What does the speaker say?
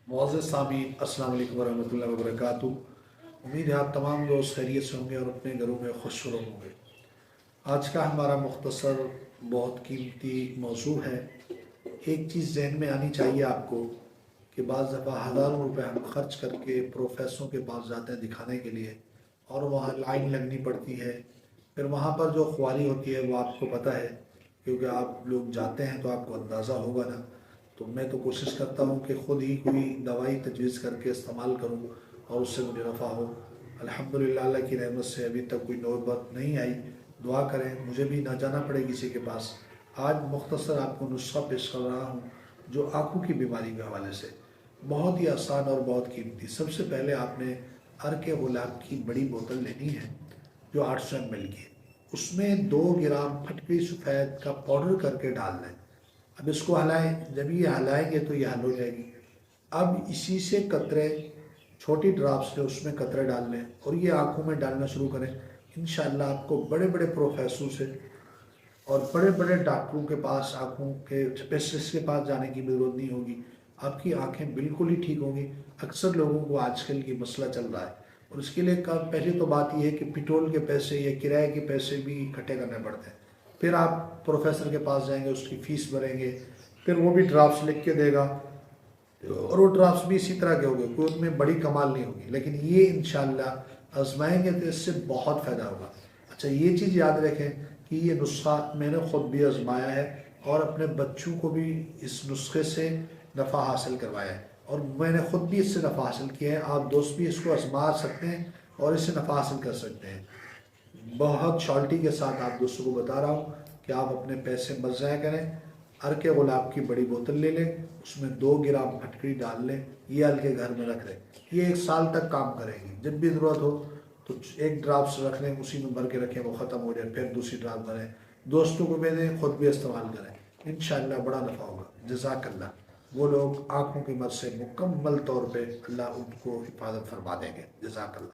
मुअज़्ज़ज़ सामीन, अस्सलाम वालेकुम वरहमतुल्लाहि वबरकातुहू। उम्मीद है आप तमाम दोस्त खैरियत से होंगे और अपने घरों में खुश होंगे। आज का हमारा मुख्तसर बहुत कीमती मौजू है। एक चीज़ जहन में आनी चाहिए आपको कि बाज़ दफ़ा हज़ारों रुपए हम खर्च करके प्रोफेसरों के पास जाते हैं दिखाने के लिए, और वहाँ लाइन लगनी पड़ती है। फिर वहाँ पर जो ख्वारी होती है वो आपको पता है, क्योंकि आप लोग जाते हैं तो आपको अंदाज़ा होगा ना। तो मैं तो कोशिश करता हूँ कि ख़ुद ही कोई दवाई तजवीज़ करके इस्तेमाल करूँ और उससे मुझे नफ़ा हो। अल्हम्दुलिल्लाह अल्लाह की रहमत से अभी तक कोई नौबत नहीं आई। दुआ करें मुझे भी ना जाना पड़े किसी के पास। आज मुख्तसर आपको नुस्खा पेश कर रहा हूँ जो आँखों की बीमारी के हवाले से बहुत ही आसान और बहुत कीमती। सबसे पहले आपने अर्क गुलाब की बड़ी बोतल लेनी है जो 800 ml की है। उसमें 2 ग्राम फटकरी सफ़ेद का पाउडर करके डाल दें। अब इसको हलाएं, जब ये हलाएंगे तो ये हल हो जाएगी। अब इसी से कतरे, छोटी ड्रॉप्स से उसमें कतरे डाल लें और ये आँखों में डालना शुरू करें। इंशाअल्लाह आपको बड़े बड़े प्रोफेसरों से और बड़े बड़े डॉक्टरों के पास, आँखों के स्पेशलिस्ट के पास जाने की ज़रूरत नहीं होगी। आपकी आँखें बिल्कुल ही ठीक होंगी। अक्सर लोगों को आजकल ये मसला चल रहा है, और इसके लिए पहली तो बात यह है कि पेट्रोल के पैसे या किराए के पैसे भी इकट्ठे करने पड़ते हैं। फिर आप प्रोफेसर के पास जाएंगे, उसकी फ़ीस भरेंगे, फिर वो भी ड्राफ्ट्स लिख के देगा, और वो ड्राफ्ट्स भी इसी तरह के होंगे, कोई उनमें बड़ी कमाल नहीं होगी। लेकिन ये इंशाअल्लाह आजमाएंगे तो इससे बहुत फ़ायदा होगा। अच्छा, ये चीज़ याद रखें कि ये नुस्खा मैंने ख़ुद भी आजमाया है और अपने बच्चों को भी इस नुस्खे से नफ़ा हासिल करवाया है, और मैंने ख़ुद भी इससे नफ़ा हासिल किया है। आप दोस्त भी इसको आजमा सकते हैं और इससे नफ़ा हासिल कर सकते हैं। बहुत शॉल्टी के साथ आप दोस्तों को बता रहा हूँ कि आप अपने पैसे मत ज़ाया करें। अर्क गुलाब की बड़ी बोतल ले लें, उसमें 2 ग्राम फटकरी डाल लें, ये हल्के घर में रख लें। ये 1 साल तक काम करेगी। जब भी ज़रूरत हो तो एक ड्राफ्ट रख लें, उसी में भर के रखें, वो ख़त्म हो जाए फिर दूसरी ड्राफ्ट भरें, दोस्तों को भेजें, ख़ुद भी इस्तेमाल करें। इंशाअल्लाह बड़ा नफ़ा होगा। जज़ाकल्लाह। वो लोग आँखों की मर्ज़ से मुकम्मल तौर पर अल्लाह उनको हिफाजत फरमा देंगे। जज़ाकल्लाह।